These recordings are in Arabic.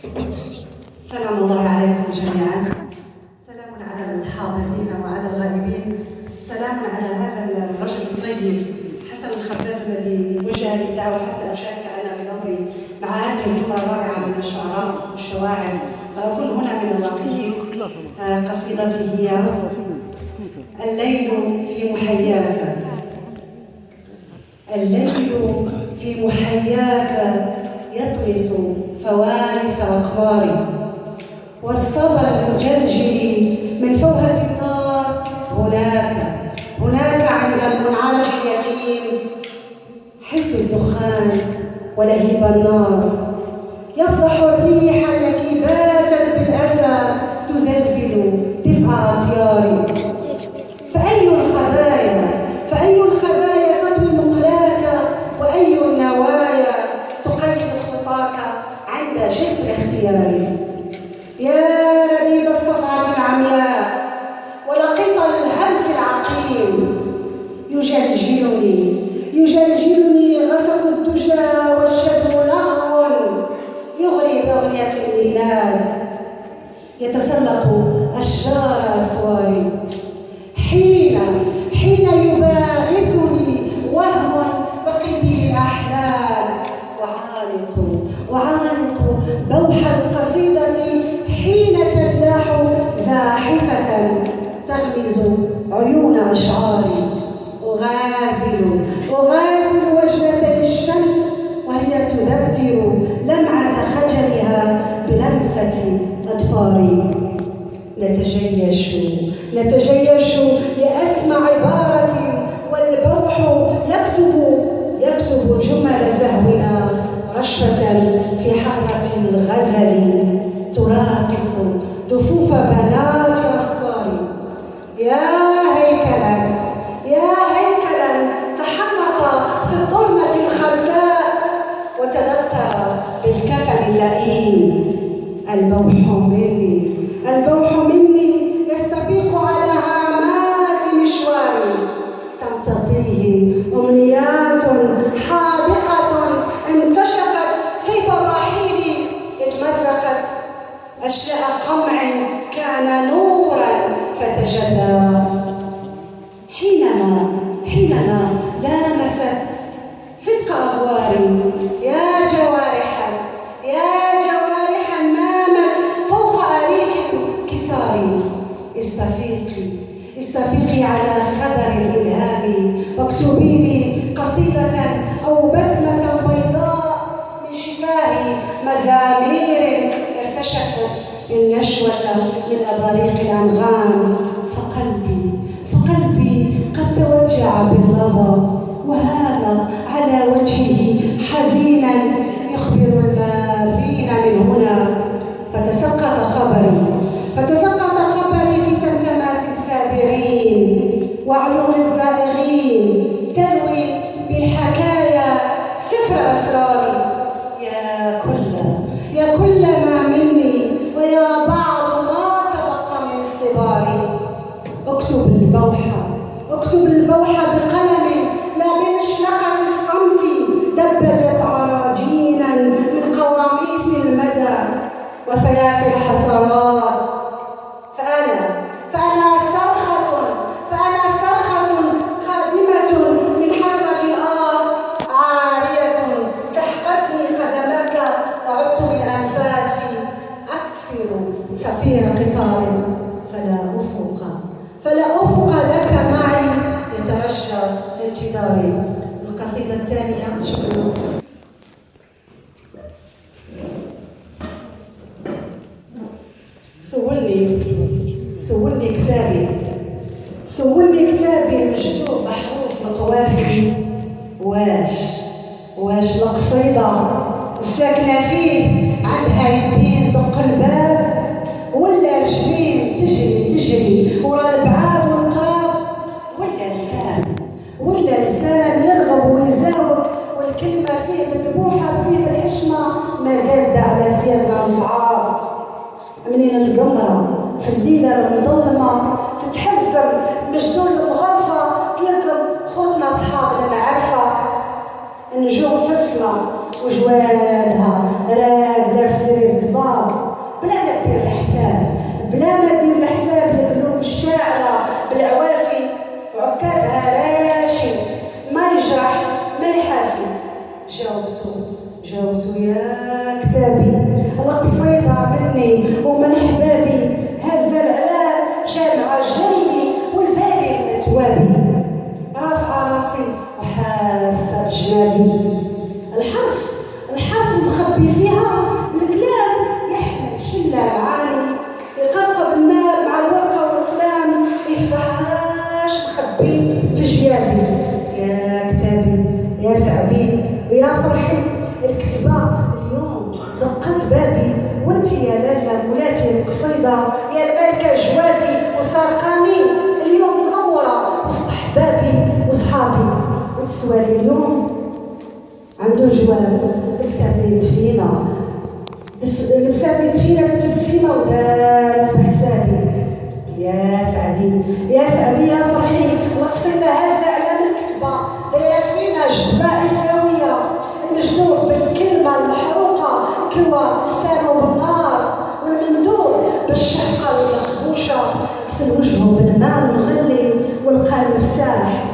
سلام الله عليكم جميعا. سلام على الحاضرين وعلى الغائبين. سلام على هذا الرجل الطيب حسن الخباز الذي وجه لي الدعوه حتى اشارك انا بدوري مع هذه الزمره الرائعه من الشعراء والشواعر. واكون هنا من الواقعين. قصيدتي هي الليل في محياك. الليل في محياك يطمس فوانس أقماري، والصبا المجلجل من فوهة النار هناك عند المنعرج اليتيم حيث الدخان ولهيب النار. يفضح الريح التي باتت بالأسى تزلزل دفء أطياري. فأي الخبايا تطوي مقلاك، وأي النوايا تقيد خطاك عند جسر اختياري. يا ربيب الصفعة العمياء ولقيط الهمس العقيم، يجلجلني غسق الدجى والشدو لغو يغري بأغنية الميلاد. يتسلق أشجار أسواري حين يباغتني وهم بقبيل الأحلام. وعانق بوح القصيدة حين تنداح زاحفة تغمز عيون أشعاري. أغازل وجنتي الشمس وهي تذكر لمعة خجلها بلمسة أظفاري. نتجيش لأسمع عبارة والبوح يكتب جمل زهونا رشفة في حرة الغزل تراقص دفوف بنات أفكاري. يا هيكلا تحمق في الظلمة الخرساء وتنتر بالكفن اللئيم. البوح مني يستفيق على هامات مشواري. تمتطيه أمنيات حاذقة انتشقت سيف الرحيل إذ مزقت أشلاء قمع كان نورا فتجلى. حينما لامست صدق أغواري. يا جوارحا نامت فوق أريك كساري. استفيقي على خبر الإلهام واكتبي لي قصيدة أو بسمة بيضاء من شفاه مزامير ارتشفت النشوة من أباريق الأنغام. فقلبي قد توجع باللظى وهام على وجهه حزينا يخبر المارين من هنا. فتسقط خبري في تمتمات السابعين وعيون الزائغين تلوي بالحكايا سفر أسراري. يا كل ما مني ويا بعض ما تبقى من اصطباري. اكتب البوحة بقلم لا بمشنقة الصمت دبجت عراجينا من قواميس المدى وفيافي الحسرات. فأنا صرخة قادمة من حسرة الأرض عارية. سحقتني قدماك وعدت بالأنفاس أكسر سفير قطار فلا أفق لك معي يترجى انتظاري. القصيدة الثانية. شكرا. سولني كتابي مشطوب بحروف القوافي. واش القصيدة الساكنة فيه عندها يدين دق الباب، ولا الجبين تجري ورا البعاد والقاب، ولا لسان يرغب ويزاوق والكلمة فيه مذبوحة فيه الحشمة ما جادة على سيرنا صعاب. منين القمرة في الليلة المظلمة تتحزم مجدول المغرفة تلقى خلنا أصحاب المعرفة. النجوم فسمة وجوادها راقدة في سرير الضباب. جاوبتو يا كتابي القصيدة مني ومن أحبابي، هز العلام جامع جيلي والبالي من أتوابي، رافعة راسي وحاسة بجنابي. الحرف المخبي فيها الكلام يحمل شلة معاني، يقرقب النار مع الورقة والقلام، يفتحهاش مخبي في جيابي. يا كتابي يا سعدي ويا فرحي، الكتبة اليوم دقت بابي، وانت يا لاله مولاتي القصيدة يا الملكة جوادي وسارقاني، اليوم منورة وسط أحبابي وصحابي. وتسوالي اليوم عنده جواب، لبساتني دفينة بالتبسيمة ودارت بحسابي. يا سعدي يا سعدي يا فرحي، القصيدة هازة على من الكتبة دايرة فينا جدبة عيساوية، المجدوب بالكلمة المحروقة كوا لسانه بالنار، والمندوب بالشقة المخبوشة غسل وجهه بالماء المغلي ولقى المفتاح،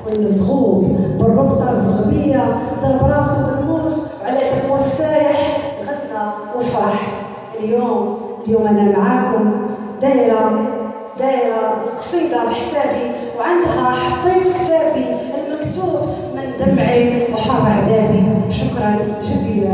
والمزغوب بالربطة الزغبية ضرب راسه بالموس وعلى فمه السايح غدا وفرح. اليوم أنا معاكم دايرة القصيدة بحسابي، وعندها حطيت كتابي المكتوب من دمعي وحر عذابي. شكرا جزيلا.